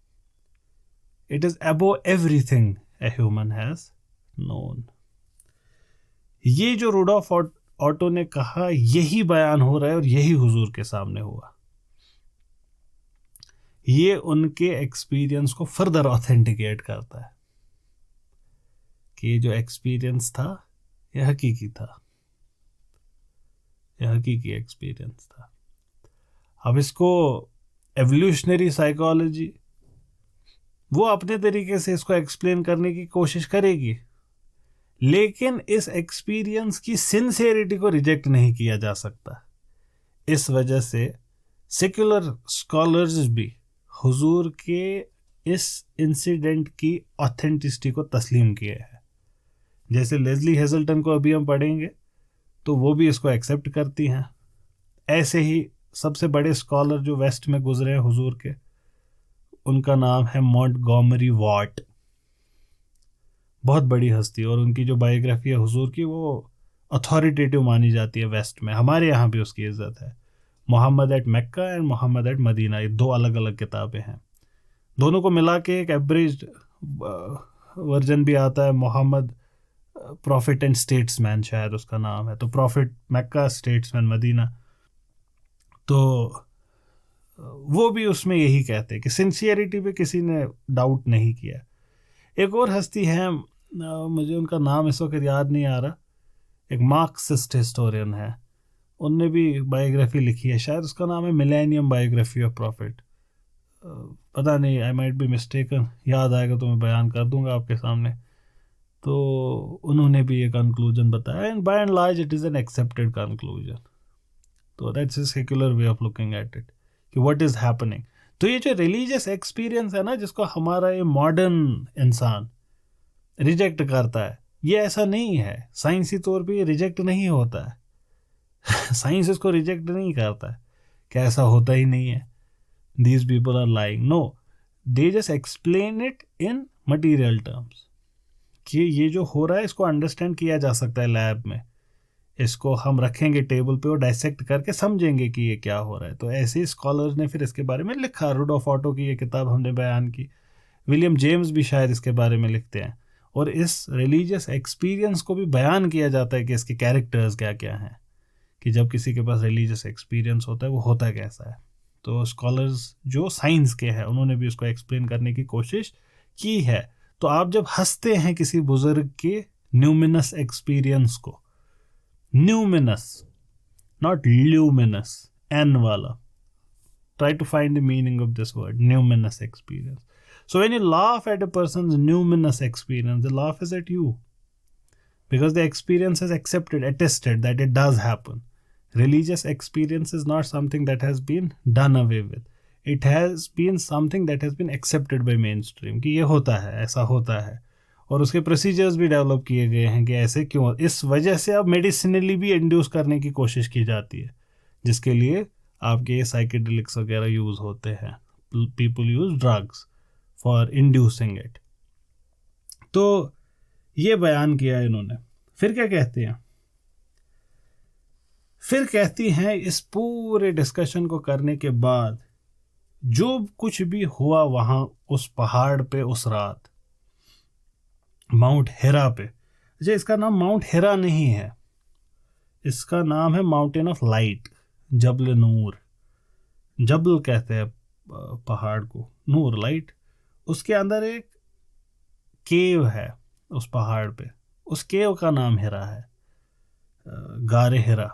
It is above everything a human has known. ये जो Rudolf auto ने कहा, यही बयान हो रहा है और यही हुजूर के सामने हुआ. ये उनके एक्सपीरियंस को फर्दर ऑथेंटिकेट करता है कि ये जो एक्सपीरियंस था ये हकीकी था, ये हकीकी एक्सपीरियंस था. अब इसको एवोल्यूशनरी साइकोलॉजी वो अपने तरीके से इसको एक्सप्लेन करने की कोशिश करेगी, लेकिन इस एक्सपीरियंस की सिंसियरिटी को रिजेक्ट नहीं किया जा सकता. इस वजह से सेक्युलर स्कॉलर्स भी हुजूर के इस इंसिडेंट की ऑथेंटिसिटी को तस्लीम किए हैं. जैसे लेस्ली हेजल्टन को अभी हम पढ़ेंगे तो वो भी इसको एक्सेप्ट करती हैं. ऐसे ही सबसे बड़े स्कॉलर जो वेस्ट में गुजरे हैं हुजूर के, उनका नाम है मॉन्टगोमरी वॉट. बहुत बड़ी हस्ती, और उनकी जो बायोग्राफी है हुजूर की वो अथॉरिटेटिव मानी जाती है वेस्ट में. हमारे यहाँ भी उसकी इज्जत है. Muhammad at Mecca and Muhammad at Medina, ये 2 अलग अलग किताबें हैं. दोनों को मिला के एक एवरेज वर्जन भी आता है, मोहम्मद प्रॉफिट एंड स्टेट्समैन शायद उसका नाम है. तो प्रॉफिट मक्का, स्टेट्समैन मदीना. तो वो भी उसमें यही कहते हैं कि सिंसियरिटी पे किसी ने डाउट नहीं किया. एक और हस्ती है, मुझे उनका नाम इस वक्त याद नहीं आ रहा, एक मार्क्सिस्ट हिस्टोरियन है, उनने भी बायोग्राफी लिखी है, शायद उसका नाम है मिलेनियम बायोग्राफी ऑफ प्रॉफिट. पता नहीं, आई माइट बी मिस्टेकन, याद आएगा तो मैं बयान कर दूंगा आपके सामने. तो उन्होंने भी ये कंक्लूजन बताया, and by and large it is an accepted conclusion. तो that's a secular way of looking at it कि व्हाट इज़ हैपनिंग. तो ये जो रिलीजियस एक्सपीरियंस है ना, जिसको हमारा ये मॉडर्न इंसान रिजेक्ट करता है, ये ऐसा नहीं है. साइंसी तौर पे ये रिजेक्ट नहीं होता है. साइंस इसको रिजेक्ट नहीं करता है कि ऐसा होता ही नहीं है, these people are lying. No, they just explain it in material terms कि ये जो हो रहा है इसको अंडरस्टैंड किया जा सकता है लैब में. इसको हम रखेंगे टेबल पे और डाइसेक्ट करके समझेंगे कि ये क्या हो रहा है. तो ऐसे ही स्कॉलर्स ने फिर इसके बारे में लिखा. रुडोल्फ ऑटो की ये किताब हमने बयान की, विलियम जेम्स भी शायद इसके बारे में लिखते हैं. और इस रिलीजियस एक्सपीरियंस को भी बयान किया जाता है कि इसके कैरेक्टर्स क्या क्या हैं, कि जब किसी के पास रिलीजियस एक्सपीरियंस होता है वो होता कैसा है. तो स्कॉलर्स जो साइंस के हैं उन्होंने भी उसको एक्सप्लेन करने की कोशिश की है. तो आप जब हंसते हैं किसी बुजुर्ग के न्यूमिनस एक्सपीरियंस को, न्यूमिनस नॉट ल्यूमिनस, एन वाला, try to find the meaning of this word, numinous experience. So when you laugh at a person's numinous experience, the laugh is at you, because the experience is accepted, attested that it does happen. Religious experience is not something that has been done away with. It has been something that has been accepted by mainstream कि ये होता है, ऐसा होता है, और उसके procedures भी डेवलप किए गए हैं कि ऐसे क्यों. इस वजह से अब मेडिसिनली भी इंड्यूस करने की कोशिश की जाती है, जिसके लिए आपके ये साइकेडेलिक्स वगैरह यूज़ होते हैं. People use drugs for inducing it. तो ये बयान किया इन्होंने. फिर क्या कहते हैं, फिर कहती हैं इस पूरे डिस्कशन को करने के बाद, जो कुछ भी हुआ वहाँ उस पहाड़ पे उस रात माउंट हेरा पे. अच्छा, इसका नाम माउंट हेरा नहीं है, इसका नाम है माउंटेन ऑफ लाइट, जबल नूर. जबल कहते हैं पहाड़ को, नूर लाइट. उसके अंदर एक केव है उस पहाड़ पे, उस केव का नाम हेरा है, गारे हेरा.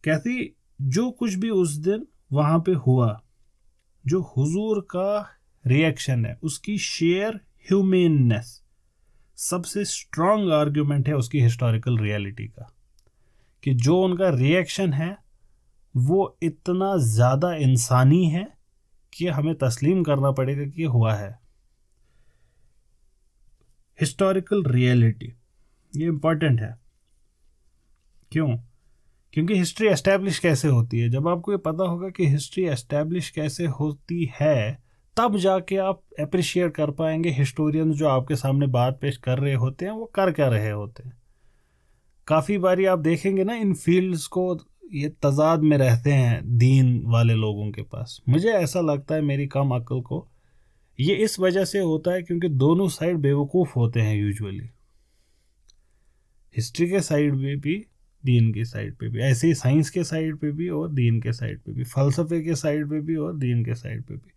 कहती जो कुछ भी उस दिन वहाँ पे हुआ, जो हुजूर का रिएक्शन है, उसकी शेयर ह्यूमेननेस सबसे स्ट्रॉन्ग आर्ग्यूमेंट है उसकी हिस्टोरिकल रियलिटी का. कि जो उनका रिएक्शन है वो इतना ज़्यादा इंसानी है कि हमें तस्लीम करना पड़ेगा कि हुआ है। हिस्टोरिकल रियलिटी ये इम्पॉर्टेंट है। क्यों? क्योंकि हिस्ट्री एस्टैब्लिश कैसे होती है, जब आपको ये पता होगा कि हिस्ट्री एस्टैब्लिश कैसे होती है तब जाके आप अप्रिशिएट कर पाएंगे हिस्टोरियन जो आपके सामने बात पेश कर रहे होते हैं वो कर क्या रहे होते हैं। काफ़ी बारी आप देखेंगे ना इन फील्ड्स को ये तजाद में रहते हैं दीन वाले लोगों के पास। मुझे ऐसा लगता है मेरी कम अक्ल को ये इस वजह से होता है क्योंकि दोनों साइड बेवकूफ़ होते हैं यूजुअली, हिस्ट्री के साइड में भी दीन की साइड पे भी, ऐसे ही साइंस के साइड पे भी और दीन के साइड पे भी, फ़लसफ़े के साइड पे भी और दीन के साइड पे भी।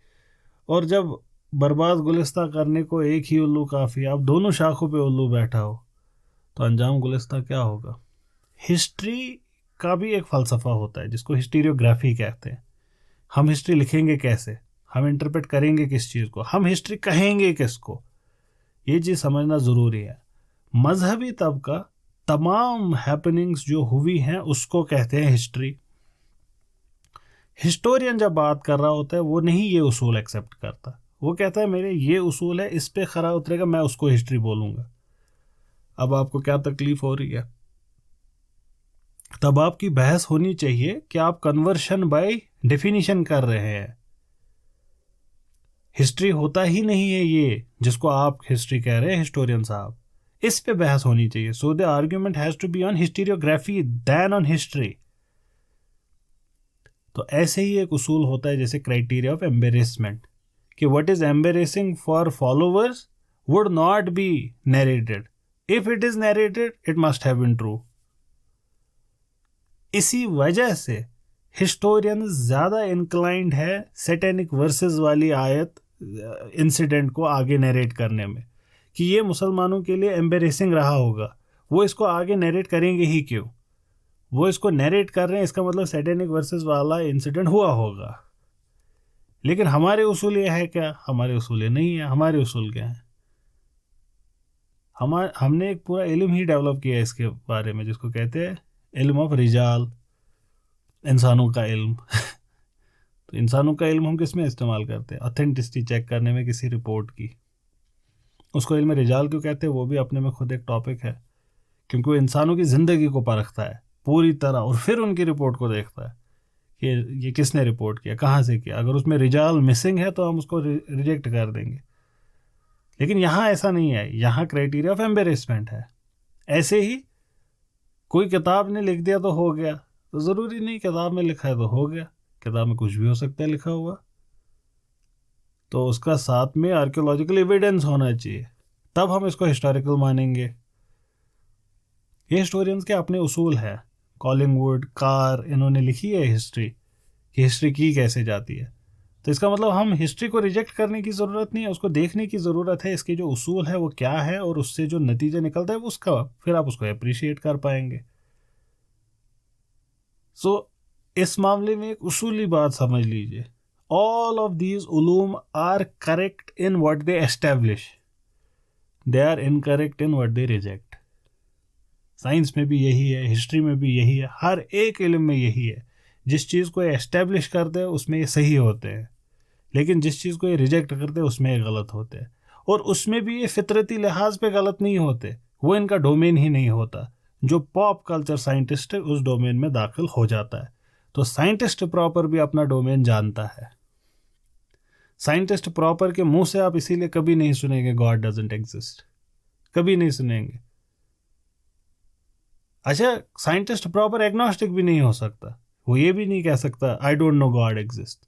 और जब बर्बाद गुलिस्ता करने को एक ही उल्लू काफ़ी, आप दोनों शाखों पे उल्लू बैठा हो तो अंजाम गुलिस्ता क्या होगा। हिस्ट्री का भी एक फ़लसफ़ा होता है जिसको हिस्टीरियोग्राफी कहते हैं। हम हिस्ट्री लिखेंगे कैसे, हम इंटरप्रेट करेंगे किस चीज़ को, हम हिस्ट्री कहेंगे किसको, ये चीज़ समझना ज़रूरी है। मजहबी तबका तमाम हैपनिंग्स जो हुई हैं उसको कहते हैं हिस्ट्री। हिस्टोरियन जब बात कर रहा होता है वो नहीं ये उसूल एक्सेप्ट करता, वो कहता है मेरे ये उसूल है, इस पे खरा उतरेगा मैं उसको हिस्ट्री बोलूँगा। अब आपको क्या तकलीफ हो रही है? तब आपकी बहस होनी चाहिए कि आप कन्वर्शन बाय डेफिनेशन कर रहे हैं। हिस्ट्री होता ही नहीं है ये जिसको आप हिस्ट्री कह रहे हैं हिस्टोरियन साहब, इस पे बहस होनी चाहिए। So the argument has to be on historiography then on history. तो ऐसे ही एक उसूल होता है जैसे क्राइटेरिया ऑफ एम्बेरेसमेंट, कि what is embarrassing for followers would not be narrated, if it is narrated it must have been true. इसी वजह से हिस्टोरियन ज़्यादा इंक्लाइंड है सैटेनिक वर्सेस वाली आयत इंसिडेंट को आगे नरेट करने में, कि ये मुसलमानों के लिए एम्बेरेसिंग रहा होगा, वो इसको आगे नरेट करेंगे ही क्यों, वो इसको नरेट कर रहे हैं इसका मतलब सैटेनिक वर्सेस वाला इंसिडेंट हुआ होगा। लेकिन हमारे उसूल ये है क्या? हमारे उसूल ये नहीं है। हमारे उसूल क्या है? हमने एक पूरा इल्म ही डेवलप किया है इसके बारे में जिसको कहते हैं इल्म ऑफ रिजाल, इंसानों का इल्म। तो इंसानों का इल्म हम किस में इस्तेमाल करते हैं? ऑथेंटिसिटी चेक करने में किसी रिपोर्ट की। उसको इल्म रिजाल क्यों कहते हैं वो भी अपने में खुद एक टॉपिक है, क्योंकि वो इंसानों की ज़िंदगी को परखता है पूरी तरह और फिर उनकी रिपोर्ट को देखता है कि ये किसने रिपोर्ट किया, कहाँ से किया। अगर उसमें रिजाल मिसिंग है तो हम उसको रिजेक्ट कर देंगे। लेकिन यहाँ ऐसा नहीं है, यहाँ क्राइटेरिया ऑफ एम्बेरेसमेंट है। ऐसे ही कोई किताब ने लिख दिया तो हो गया, तो ज़रूरी नहीं किताब में लिखा है तो हो गया, किताब में कुछ भी हो सकता है लिखा हुआ। तो उसका साथ में आर्कियोलॉजिकल एविडेंस होना चाहिए, तब हम इसको हिस्टोरिकल मानेंगे। ये हिस्टोरियंस के अपने उसूल है। कॉलिंगवुड, कार, इन्होंने लिखी है हिस्ट्री कि हिस्ट्री की कैसे जाती है। तो इसका मतलब हम हिस्ट्री को रिजेक्ट करने की ज़रूरत नहीं है, उसको देखने की ज़रूरत है, इसके जो उसूल है वो क्या है और उससे जो नतीजा निकलता है उसका फिर आप उसको अप्रिशिएट कर पाएंगे। सो इस मामले में एक उसूली बात समझ लीजिए, ऑल ऑफ दीज उलूम are correct in what they establish, they are incorrect in what they reject. Science में भी यही है, हिस्ट्री में भी यही है, हर एक इल्म में यही है। जिस चीज़ को एस्टैब्लिश करते हैं उसमें ये सही होते हैं, लेकिन जिस चीज़ को ये रिजेक्ट करते हैं उसमें ये गलत होते हैं। और उसमें भी ये फितरती लिहाज पे गलत नहीं होते, वो इनका डोमेन ही नहीं होता। जो पॉप कल्चर साइंटिस्ट है उस डोमेन में दाखिल हो जाता है। तो साइंटिस्ट प्रॉपर भी अपना डोमेन जानता है। साइंटिस्ट प्रॉपर के मुंह से आप इसीलिए कभी नहीं सुनेंगे गॉड डजंट एग्जिस्ट, कभी नहीं सुनेंगे। अच्छा, साइंटिस्ट प्रॉपर एग्नोस्टिक भी नहीं हो सकता, वो ये भी नहीं कह सकता I don't know God exist,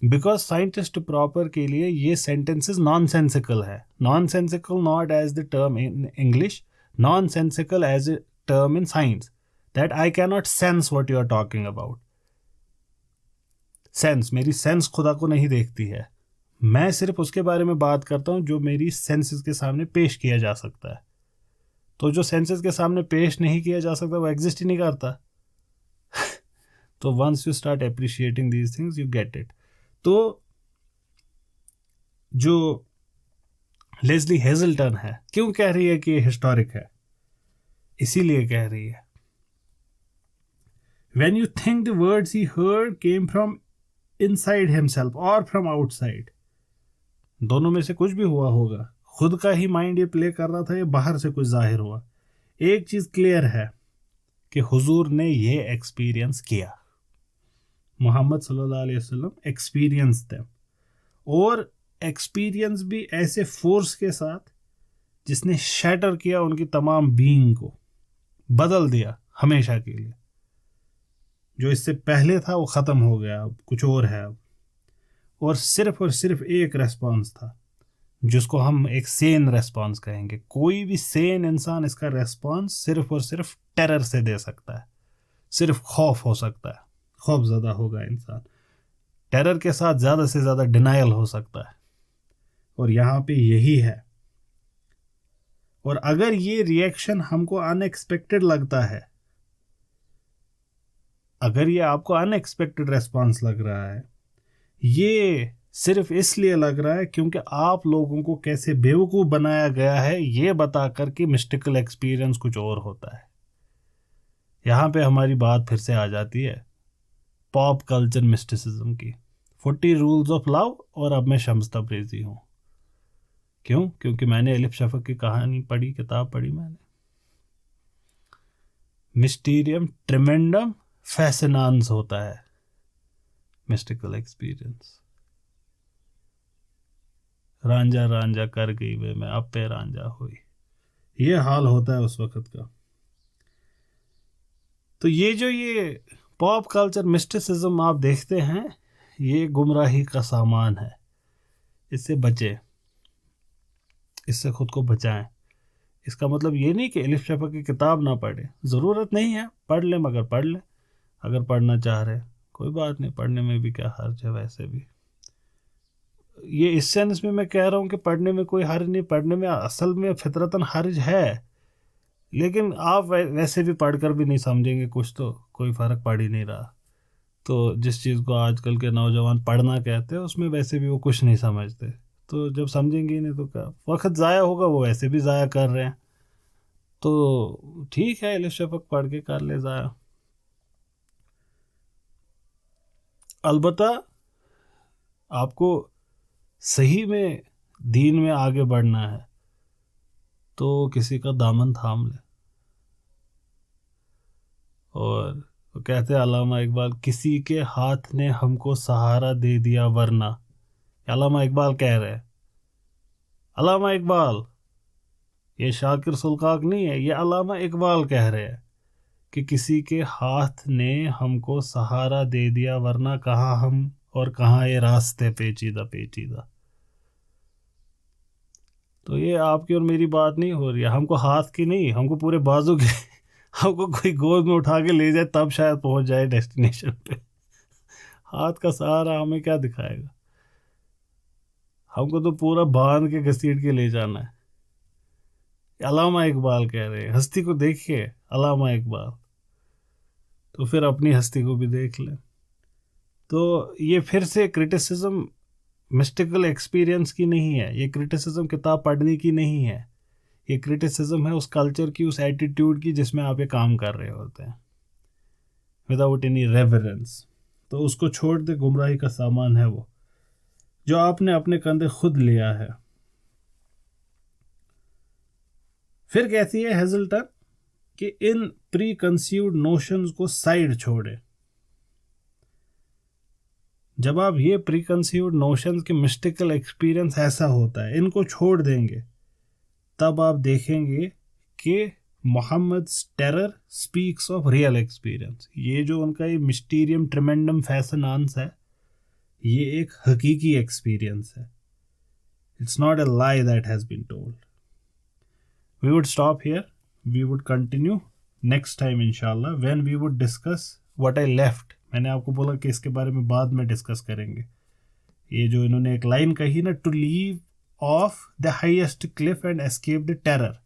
because scientist proper के लिए ये सेंटेंसेस नॉनसेंसिकल है। Nonsensical not as the term in English, nonsensical as a term in science, that I can not sense what you are talking about. Sense, मेरी sense खुदा को नहीं देखती है, मैं सिर्फ उसके बारे में बात करता हूँ जो मेरी सेंसेस के सामने पेश किया जा सकता है। तो जो सेंसेस के सामने पेश नहीं किया जा सकता वो एग्जिस्ट ही नहीं करता। तो once you start appreciating these things you get it. तो जो लेस्ली हेजल्टन है क्यों कह रही है कि ये हिस्टोरिक है? इसीलिए कह रही है When you think the words he heard came from inside himself or from outside, दोनों में से कुछ भी हुआ होगा, खुद का ही माइंड ये प्ले कर रहा था या बाहर से कुछ जाहिर हुआ। एक चीज क्लियर है कि हुजूर ने ये एक्सपीरियंस किया, मोहम्मद सल्लल्लाहु अलैहि वसल्लम एक्सपीरियंस थे, और एक्सपीरियंस भी ऐसे फोर्स के साथ जिसने शैटर किया उनकी तमाम बीइंग को, बदल दिया हमेशा के लिए। जो इससे पहले था वो ख़त्म हो गया, अब कुछ और है अब। और सिर्फ एक रेस्पॉन्स था जिसको हम एक सेन रेस्पॉन्स कहेंगे। कोई भी सेन इंसान इसका रेस्पॉन्स सिर्फ और सिर्फ टेरर से दे सकता है, सिर्फ खौफ हो सकता है, खौफ ज़्यादा होगा इंसान, टेरर के साथ ज़्यादा से ज़्यादा डिनायल हो सकता है, और यहाँ पे यही है। और अगर ये रिएक्शन हमको अनएक्सपेक्टेड लगता है, अगर ये आपको अनएक्सपेक्टेड रेस्पॉन्स लग रहा है, ये सिर्फ इसलिए लग रहा है क्योंकि आप लोगों को कैसे बेवकूफ़ बनाया गया है ये बता कर कि मिस्टिकल एक्सपीरियंस कुछ और होता है। यहाँ पे हमारी बात फिर से आ जाती है पॉप कल्चर मिस्टिसिज्म की, 40 रूल्स ऑफ लव। और अब मैं शम्स तबरेज़ी हूँ। क्यों? क्योंकि मैंने एलिफ शफक की कहानी पढ़ी, किताब पढ़ी मैंने। मिस्टीरियम ट्रिमेंडम फैसिनांस होता है मिस्टिकल एक्सपीरियंस। रांझा रांझा कर गई वे मैं अब पे रांझा हुई, ये हाल होता है उस वक़्त का। तो ये पॉप कल्चर मिस्टिसिज्म आप देखते हैं, ये गुमराही का सामान है। इससे बचे, इससे खुद को बचाएं। इसका मतलब ये नहीं कि एलिफ शफक की किताब ना पढ़े, ज़रूरत नहीं है, पढ़ लें, मगर पढ़ लें। अगर पढ़ना चाह रहे कोई बात नहीं, पढ़ने में भी क्या हर्ज है। वैसे भी ये इस सेंस में मैं कह रहा हूँ कि पढ़ने में कोई हर्ज नहीं, पढ़ने में असल में फितरतन हर्ज है, लेकिन आप वैसे भी पढ़कर भी नहीं समझेंगे कुछ, तो कोई फ़र्क पड़ ही नहीं रहा। तो जिस चीज़ को आजकल के नौजवान पढ़ना कहते हैं उसमें वैसे भी वो कुछ नहीं समझते, तो जब समझेंगे ही नहीं तो क्या वक्त ज़ाया होगा, वो वैसे भी ज़ाया कर रहे हैं। तो ठीक है, एलिफ शफक पढ़ के कर ले ज़ाया। अलबत्ता आपको सही में दीन में आगे बढ़ना है तो किसी का दामन थाम ले। और वो कहते हैं अल्लामा इकबाल, किसी के हाथ ने हमको सहारा दे दिया वरना। अल्लामा इकबाल कह रहे हैं, अल्लामा इकबाल, ये शाकिर सुल्काक नहीं है, ये अल्लामा इकबाल कह रहे हैं कि किसी के हाथ ने हमको सहारा दे दिया वरना कहाँ हम और कहाँ ये रास्ते पेचीदा पेचीदा। तो ये आपकी और मेरी बात नहीं हो रही है, हमको हाथ की नहीं, हमको पूरे बाजू के हमको कोई गोद में उठा के ले जाए तब शायद पहुंच जाए डेस्टिनेशन पे। हाथ का सहारा हमें क्या दिखाएगा? हमको तो पूरा बांध के घसीट के ले जाना है। अल्लामा इकबाल कह रहे हैं, हस्ती को देखिए अल्लामा इकबाल, तो फिर अपनी हस्ती को भी देख लें। तो ये फिर से क्रिटिसिज्म मिस्टिकल एक्सपीरियंस की नहीं है, ये क्रिटिसिज्म किताब पढ़ने की नहीं है, ये क्रिटिसिज्म है उस कल्चर की, उस एटीट्यूड की जिसमें आप ये काम कर रहे होते हैं विदाउट एनी रेवरेंस। तो उसको छोड़ दे, गुमराही का सामान है वो जो आपने अपने कंधे खुद लिया है। फिर कहती है हेजल्टन कि इन प्री कंसीव्ड नोशंस को साइड छोड़े। जब आप ये प्री कंसीव्ड नोशंस के मिस्टिकल एक्सपीरियंस ऐसा होता है, इनको छोड़ देंगे, तब आप देखेंगे कि Muhammad's terror speaks of real experience. ये जो उनका ये मिस्टीरियम ट्रिमेंडम फैसिनांस है, ये एक हकीकी एक्सपीरियंस है। It's not a lie that has been told. We would stop here, we would continue next time इंशाल्लाह when we would discuss what I left. मैंने आपको बोला कि इसके बारे में बाद में डिस्कस करेंगे। ये जो इन्होंने एक लाइन कही ना, to leave off the highest cliff and escape the terror,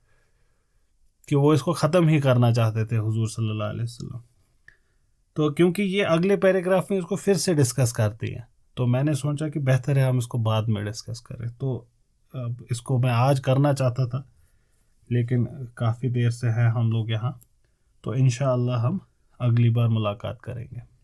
कि वो इसको ख़त्म ही करना चाहते थे हुजूर सल्लल्लाहु अलैहि वसल्लम। तो क्योंकि ये अगले पैराग्राफ में इसको फिर से डिस्कस करती हैं, तो मैंने सोचा कि बेहतर है हम इसको बाद में डिस्कस करें। तो अब इसको मैं आज करना चाहता था, लेकिन काफ़ी देर से हैं हम लोग यहाँ, तो इंशाअल्लाह हम अगली बार मुलाकात करेंगे।